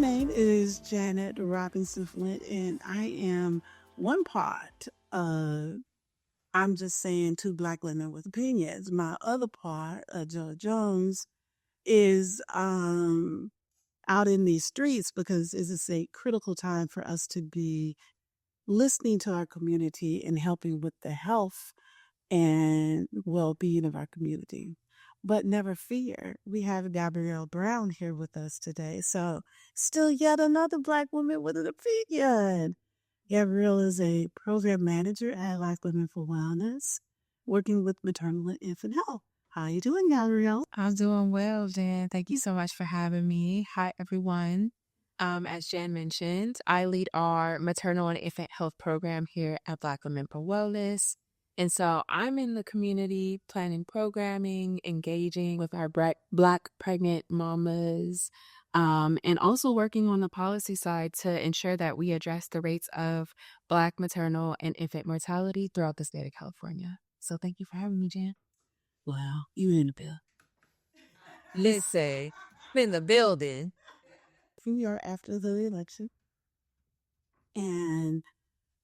name is Janet Robinson Flint, and I am one part of, I'm just saying, two black women with opinions. My other part, Joe Jones, is out in these streets because it is a critical time for us to be listening to our community and helping with the health and well being of our community. But never fear, we have Gabrielle Brown here with us today. So, still yet another Black woman with an opinion. Gabrielle is a program manager at Black Women for Wellness, working with maternal and infant health. How you doing, Gabrielle? I'm doing well, Jan. Thank you so much for having me. Hi, everyone. As Jan mentioned, I lead our maternal and infant health program here at Black Women for Wellness. And so I'm in the community planning programming, engaging with our Black pregnant mamas, and also working on the policy side to ensure that we address the rates of Black maternal and infant mortality throughout the state of California. So thank you for having me, Jan. Well, you in the bill. Listen, I'm in the building. We are after the election. And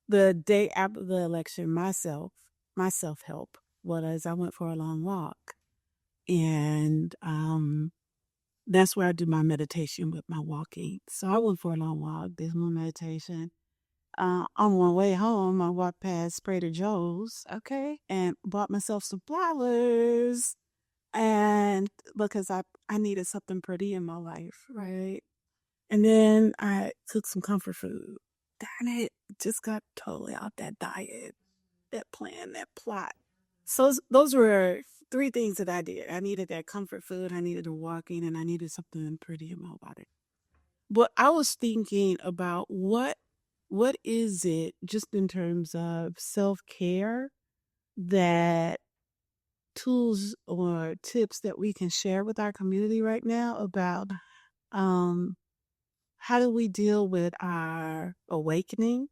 the day after the election, my self help was I went for a long walk. And that's where I do my meditation with my walking. So I went for a long walk, did my meditation. On my way home, I walked past Trader Joe's, okay, and bought myself some flowers. And because I needed something pretty in my life, right? And then I took some comfort food. Darn it, just got totally off that diet, that plan, that plot. So those were three things that I did. I needed that comfort food, I needed the walking, and I needed something pretty in my body. But I was thinking about what is it just in terms of self-care that tools or tips that we can share with our community right now about um how do we deal with our awakening?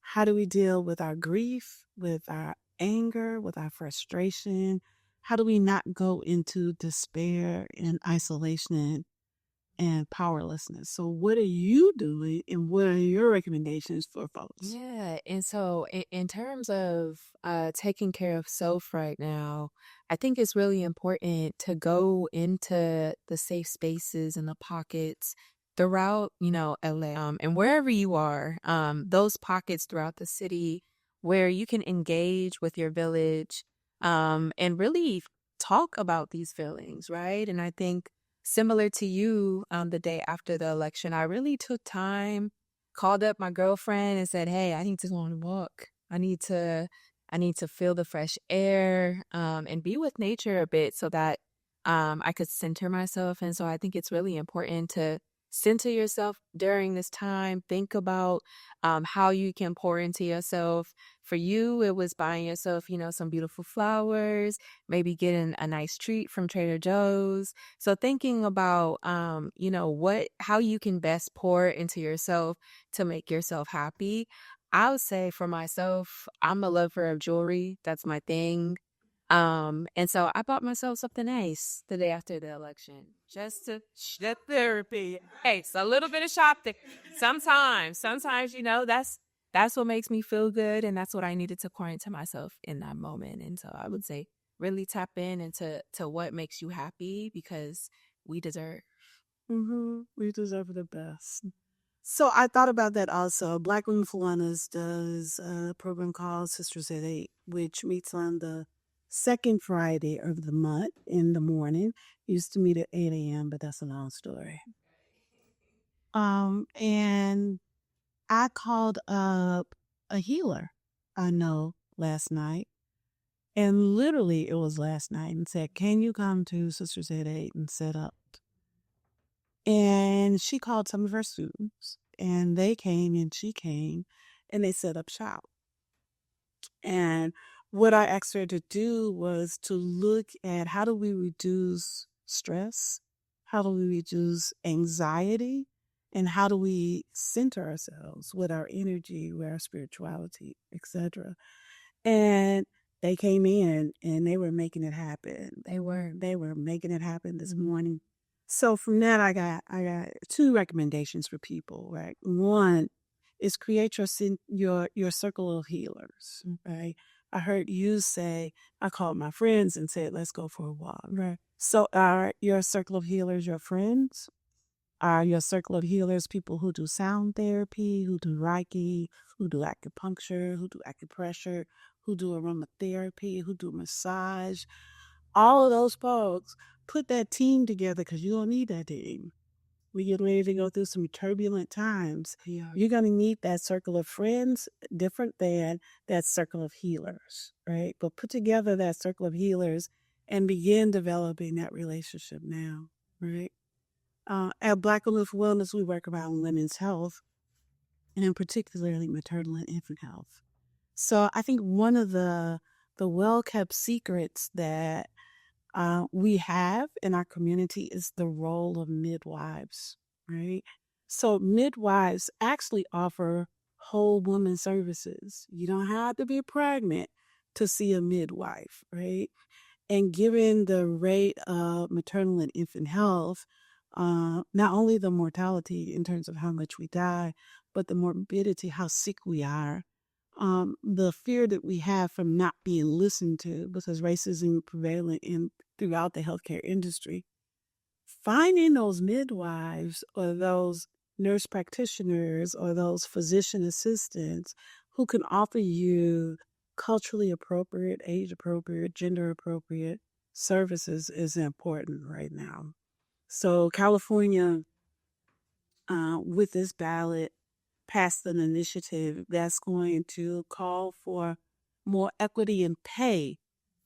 How do we deal with our grief, with our anger, with our frustration? How do we not go into despair and isolation and powerlessness? So, what are you doing and what are your recommendations for folks? Yeah, and so in terms of taking care of self right now, I think it's really important to go into the safe spaces and the pockets throughout, LA, and wherever you are, those pockets throughout the city where you can engage with your village, and really talk about these feelings, right? And I think similar to you, the day after the election, I really took time, called up my girlfriend and said, "Hey, I need to go on a walk. I need to feel the fresh air, and be with nature a bit so that I could center myself." And so I think it's really important to center yourself during this time. Think about how you can pour into yourself. For you, it was buying yourself, some beautiful flowers, maybe getting a nice treat from Trader Joe's. So thinking about, how you can best pour into yourself to make yourself happy. I would say for myself, I'm a lover of jewelry. That's my thing. And so I bought myself something nice the day after the election, just to that therapy. Hey, it's a little bit of shopping. Sometimes, that's what makes me feel good, and that's what I needed to pour into myself in that moment. And so I would say really tap in into what makes you happy because we deserve. We deserve the best. So I thought about that also. Black Women for Wellness does a program called Sisters at 8, which meets on the second Friday of the month in the morning. Used to meet at 8 a.m., but that's a long story. And I called up a healer I know last night. And literally, it was last night and said, "Can you come to Sisters at 8 and set up?" And she called some of her students, and they came and she came, and they set up shop. And what I asked her to do was to look at how do we reduce stress, how do we reduce anxiety, and how do we center ourselves with our energy, with our spirituality, etc. And they came in and they were making it happen. They were making it happen this morning. So from that, I got two recommendations for people. Right, one is create your circle of healers. Right, I heard you say I called my friends and said let's go for a walk. Right, so are your circle of healers your friends? Are your circle of healers people who do sound therapy, who do Reiki, who do acupuncture, who do acupressure, who do aromatherapy, who do massage? All of those folks, put that team together because you don't need that team. We get ready to go through some turbulent times. Yeah. You're going to need that circle of friends, different than that circle of healers, right? But put together that circle of healers and begin developing that relationship now, right? At Black Aloof Wellness, we work around women's health and particularly maternal and infant health. So I think one of the well-kept secrets that we have in our community is the role of midwives, right? So midwives actually offer whole woman services. You don't have to be pregnant to see a midwife, right? And given the rate of maternal and infant health, not only the mortality in terms of how much we die, but the morbidity, how sick we are, the fear that we have from not being listened to because racism prevalent throughout the healthcare industry. Finding those midwives or those nurse practitioners or those physician assistants who can offer you culturally appropriate, age appropriate, gender appropriate services is important right now. So California, with this ballot, passed an initiative that's going to call for more equity in pay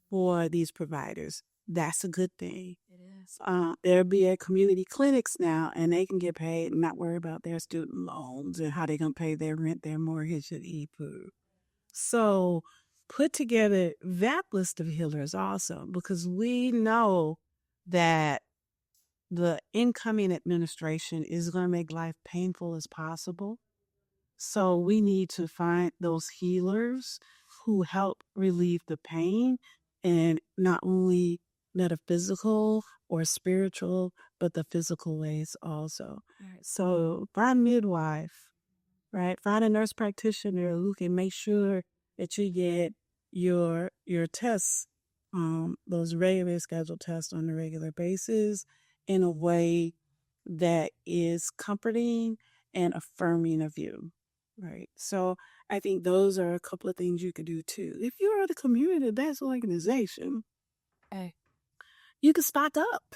for these providers. That's a good thing. It is. There'll be at community clinics now, and they can get paid and not worry about their student loans and how they're going to pay their rent, their mortgage, and e-food. So put together that list of healers also, because we know that the incoming administration is going to make life painful as possible. So we need to find those healers who help relieve the pain and not only metaphysical or spiritual, but the physical ways also. Right. So find midwife, right? Find a nurse practitioner who can make sure that you get your tests, those regularly scheduled tests on a regular basis in a way that is comforting and affirming of you. Right. So I think those are a couple of things you could do too. If you're at a community-based organization, Hey. you can stock up.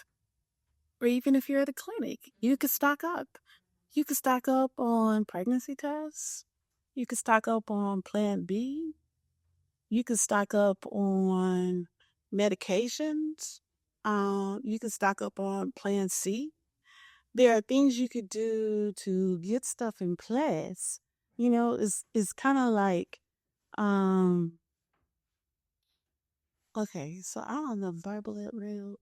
Or even if you're at a clinic, you could stock up. You could stock up on pregnancy tests. You could stock up on Plan B. You could stock up on medications. You could stock up on Plan C. There are things you could do to get stuff in place. You know, it's kind of like, um, okay, so I don't know Bible that real.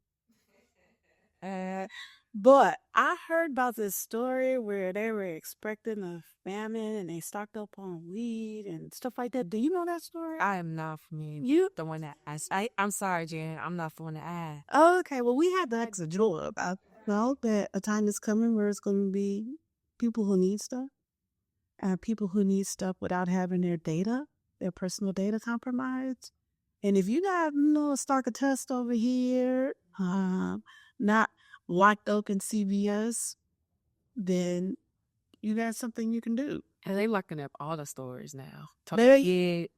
But I heard about this story where they were expecting a famine and they stocked up on weed and stuff like that. Do you know that story? I am not familiar. You? The one that asked. I'm sorry, Jen. I'm not the one that asked. Oh, okay. Well, we had to ask a Joel about that a time is coming where it's going to be people who need stuff and people who need stuff without having their personal data compromised. And if you got a stock of test over here, not locked up in CVS, then you got something you can do. And they locking up all the stores now. They- Target,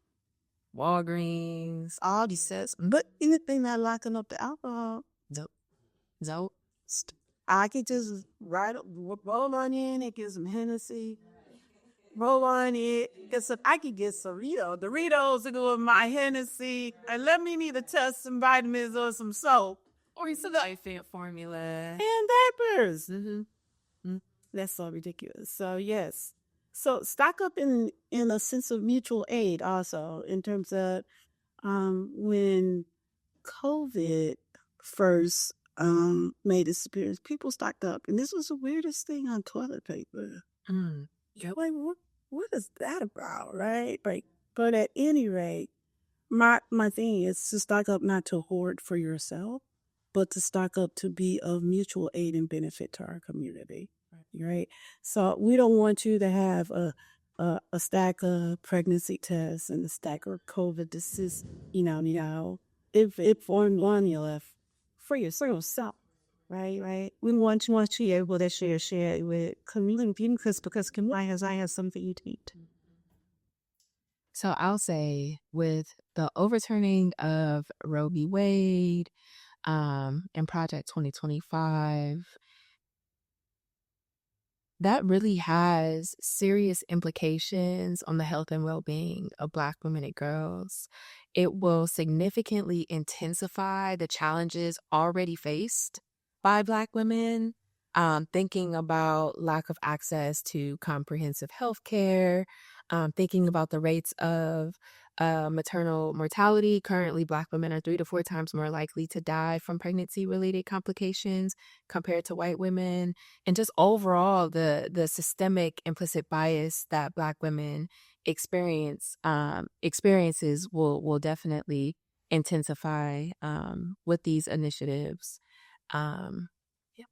Walgreens. All these sets, but anything not locking up the alcohol, Nope. I could just roll on in and get some Hennessy. Roll on it. I could get some Doritos to go with my Hennessy. And let me need to test some vitamins or some soap. Or some infant formula. And diapers. That's so ridiculous. So yes. So stock up in a sense of mutual aid also in terms of when COVID first made its appearance, people stocked up. And this was the weirdest thing on toilet paper. You're like, what is that about, right? Like, but at any rate, my thing is to stock up not to hoard for yourself, but to stock up to be of mutual aid and benefit to our community. Right. So we don't want you to have a stack of pregnancy tests and a stack of COVID disease, if one you left for yourself. Right. We want you able to share it with community because community has something you eat. So I'll say with the overturning of Roe v. Wade, and Project 2025, that really has serious implications on the health and well-being of Black women and girls. It will significantly intensify the challenges already faced by Black women, thinking about lack of access to comprehensive health care, thinking about the rates of maternal mortality. Currently, Black women are 3 to 4 times more likely to die from pregnancy-related complications compared to white women, and just overall the systemic implicit bias that Black women experiences will definitely intensify with these initiatives. Yeah.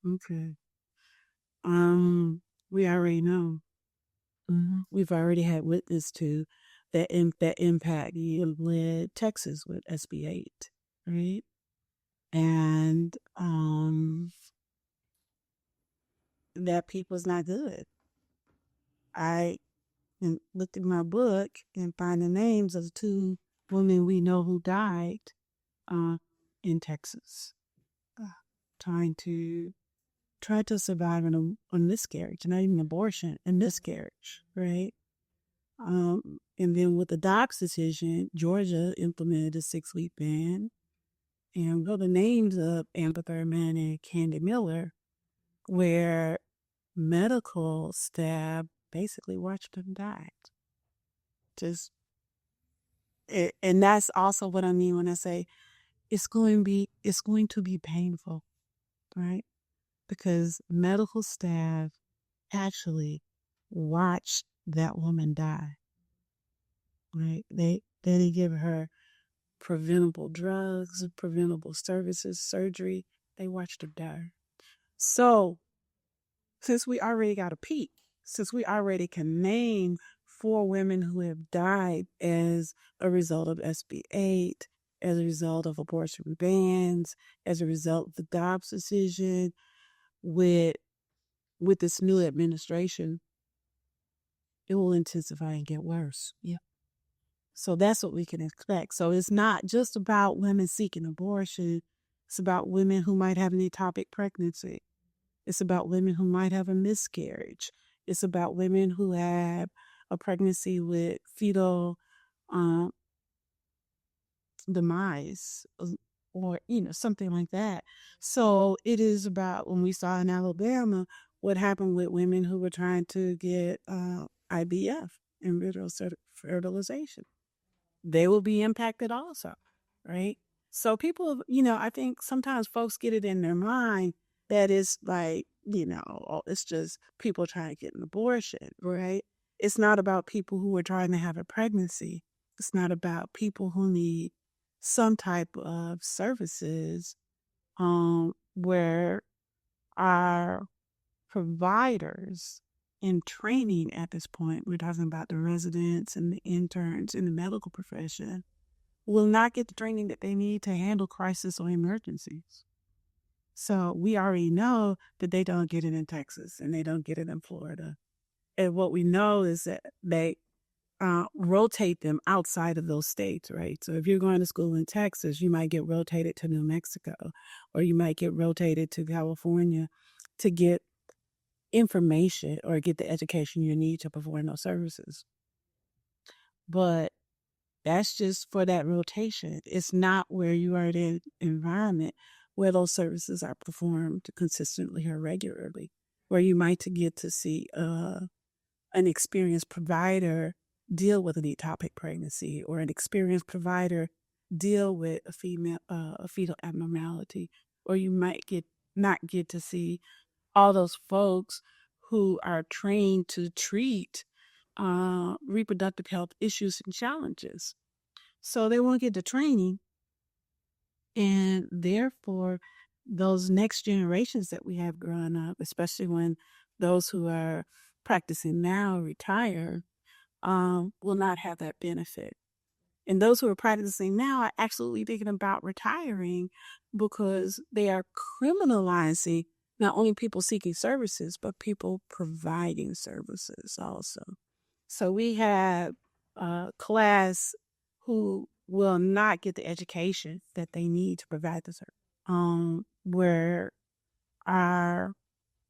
Okay. We already know. We've already had witness to that impact in Texas with SB8, right? And that people's not good. I looked in my book and find the names of the 2 women we know who died in Texas, trying to survive a miscarriage, not even abortion, a miscarriage, right? And then with the Dobbs decision, Georgia implemented a 6-week ban. And the names of Amber Thurman and Candy Miller, where medical staff basically watched them die. And that's also what I mean when I say it's going to be painful, right? Because medical staff actually watched that woman die, right? They didn't give her preventable drugs, preventable services, surgery. They watched her die. So, since we already got a peek, since we already can name 4 women who have died as a result of SB8, as a result of abortion bans, as a result of the Dobbs decision, with this new administration, it will intensify and get worse. Yeah. So that's what we can expect. So it's not just about women seeking abortion. It's about women who might have an ectopic pregnancy. It's about women who might have a miscarriage. It's about women who have a pregnancy with fetal demise or, something like that. So it is about, when we saw in Alabama, what happened with women who were trying to get IVF, in vitro fertilization. They will be impacted also, right? So people, I think sometimes folks get it in their mind that it's like, it's just people trying to get an abortion, right? It's not about people who are trying to have a pregnancy. It's not about people who need some type of services where our providers in training at this point, we're talking about the residents and the interns in the medical profession, will not get the training that they need to handle crisis or emergencies. So we already know that they don't get it in Texas and they don't get it in Florida. And what we know is that they rotate them outside of those states, right? So if you're going to school in Texas, you might get rotated to New Mexico, or you might get rotated to California to get information or get the education you need to perform those services. But that's just for that rotation. It's not where you are in an environment where those services are performed consistently or regularly, where you might get to see an experienced provider deal with an ectopic pregnancy, or an experienced provider deal with a fetal abnormality, or you might not get to see all those folks who are trained to treat reproductive health issues and challenges. So they won't get the training And therefore, those next generations that we have growing up, especially when those who are practicing now retire, will not have that benefit. And those who are practicing now are absolutely thinking about retiring because they are criminalizing not only people seeking services, but people providing services also. So we have a class who will not get the education that they need to provide the service. Where our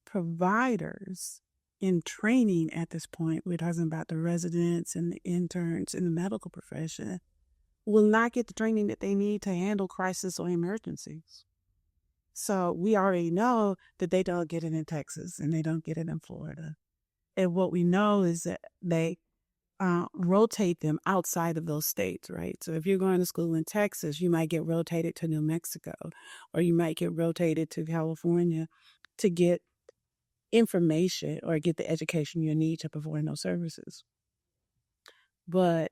providers in training at this point, we're talking about the residents and the interns in the medical profession, will not get the training that they need to handle crisis or emergencies. So we already know that they don't get it in Texas and they don't get it in Florida. And what we know is that they rotate them outside of those states, right? So if you're going to school in Texas, you might get rotated to New Mexico, or you might get rotated to California to get information or get the education you need to perform those services. But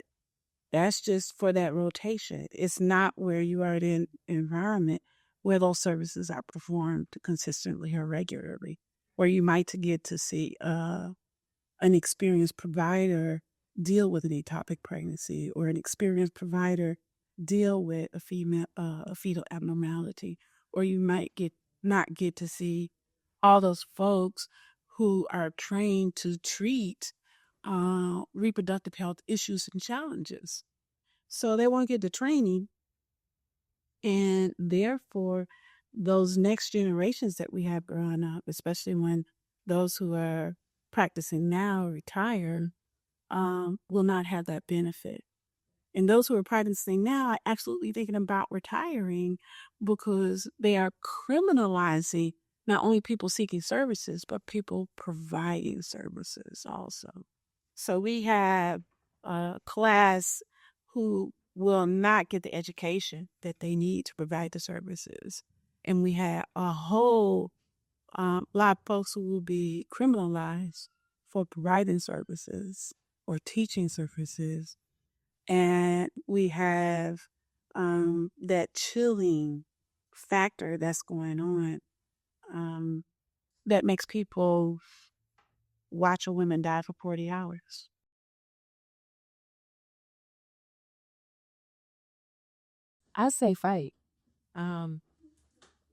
that's just for that rotation. It's not where you are in an environment where those services are performed consistently or regularly, where you might get to see an experienced provider deal with an ectopic pregnancy, or an experienced provider deal with a fetal abnormality, or you might not get to see all those folks who are trained to treat reproductive health issues and challenges. So they won't get the training, and therefore those next generations that we have growing up, especially when those who are practicing now retire, will not have that benefit. And those who are practicing now are absolutely thinking about retiring because they are criminalizing not only people seeking services, but people providing services also. So we have a class who will not get the education that they need to provide the services. And we have a whole lot of folks who will be criminalized for providing services or teaching services. And we have that chilling factor that's going on that makes people watch a woman die for 40 hours. I say fight. Um,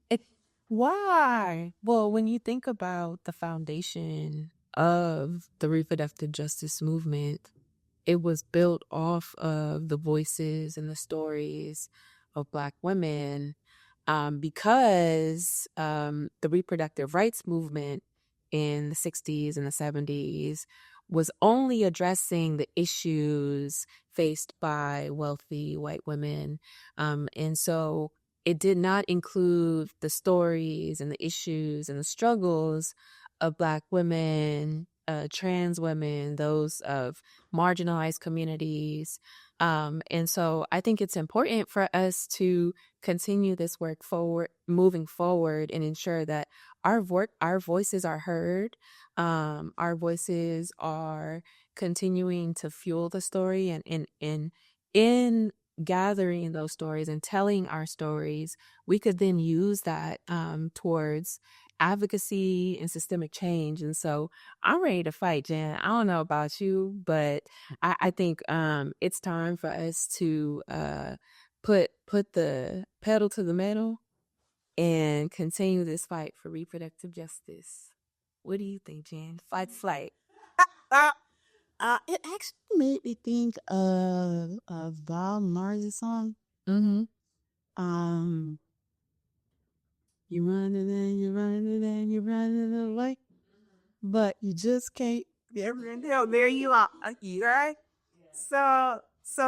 it why? Well, when you think about the foundation of the reproductive justice movement, it was built off of the voices and the stories of Black women, because the reproductive rights movement in the 60s and the 70s was only addressing the issues faced by wealthy white women. And so it did not include the stories and the issues and the struggles of Black women, trans women, those of marginalized communities. And so I think it's important for us to continue this work moving forward, and ensure that our voices are heard. Our voices are continuing to fuel the story, and in gathering those stories and telling our stories, we could then use that towards advocacy and systemic change. And so I'm ready to fight, Jen. I don't know about you, but I think it's time for us to put the pedal to the metal and continue this fight for reproductive justice. What do you think, Jen? Fight, flight. It actually made me think of a Bob Marley song. Mm-hmm. Um, you run it and you run it and you run it away, but you just can't. There you are. You right? So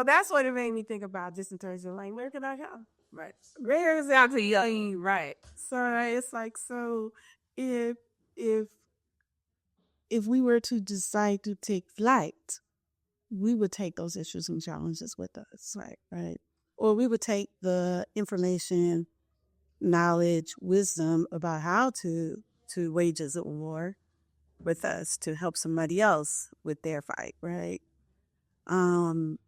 that's what it made me think about, just in terms of like, where can I go? Right. Where is out to you? Right. So it's like, so if if if we were to decide to take flight, we would take those issues and challenges with us, right? Or we would take the information, knowledge, wisdom about how to wage a war with us to help somebody else with their fight, right? Um,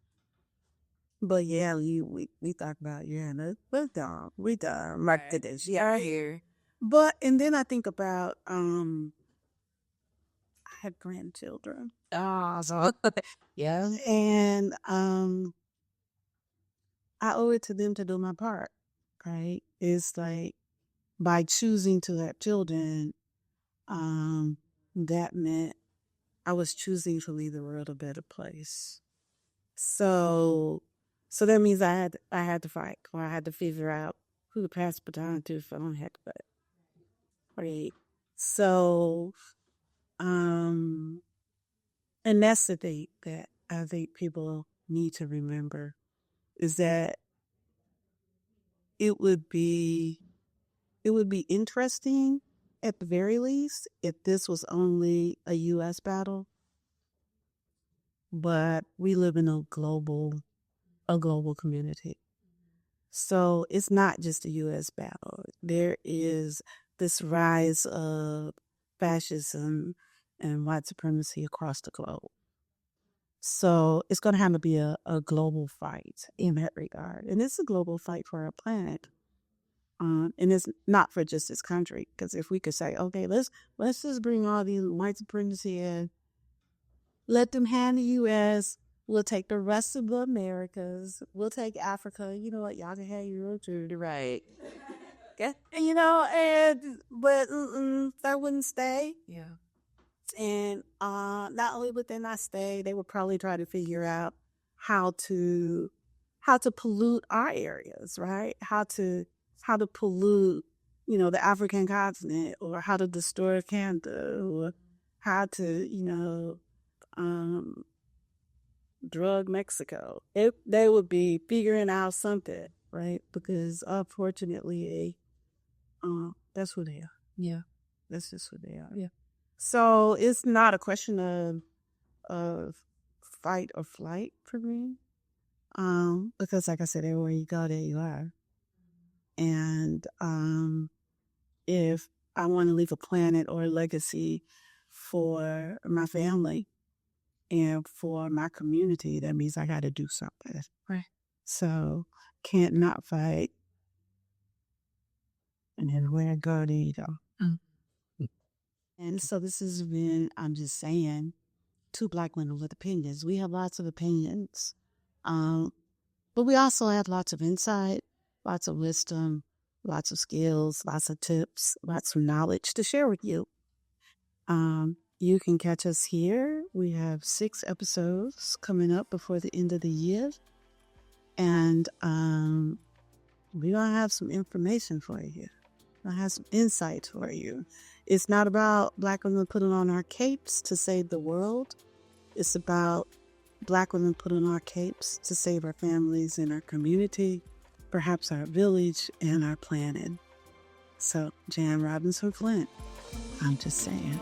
But yeah, we talk about we're done. We done. Right to this. Yeah. Here. But and then I think about I had grandchildren. Oh, so yeah. And I owe it to them to do my part. Right? It's like by choosing to have children, that meant I was choosing to leave the world a better place. So that means I had to fight, or I had to figure out who to pass the baton to if I don't have to fight. Right. So and that's the thing that I think people need to remember is that it would be interesting at the very least if this was only a US battle, but we live in a global community. So it's not just a US battle. There is this rise of fascism and white supremacy across the globe. So it's going to have to be a global fight in that regard. And it's a global fight for our planet. And it's not for just this country. Because if we could say, okay, let's just bring all these white supremacy in, let them hand the U.S., we'll take the rest of the Americas, we'll take Africa, you know what, y'all can have Europe too, right? Okay. And but that wouldn't stay. Yeah. And not only would they not stay, they would probably try to figure out how to pollute our areas, right? How to pollute, the African continent, or how to destroy Canada, or how to, drug Mexico. They would be figuring out something, right? Because unfortunately, that's who they are. Yeah. That's just who they are. Yeah. So it's not a question of fight or flight for me. Because like I said, everywhere you go, there you are. And if I want to leave a planet or a legacy for my family and for my community, that means I got to do something. Right. So can't not fight. And then where I go, there you go. And so this has been, I'm just saying, two Black women with opinions. We have lots of opinions, but we also have lots of insight, lots of wisdom, lots of skills, lots of tips, lots of knowledge to share with you. You can catch us here. We have 6 episodes coming up before the end of the year. And we're going to have some information for you. I have some insight for you. It's not about Black women putting on our capes to save the world. It's about Black women putting on our capes to save our families and our community, perhaps our village and our planet. So, Jan Robinson Flint, I'm just saying.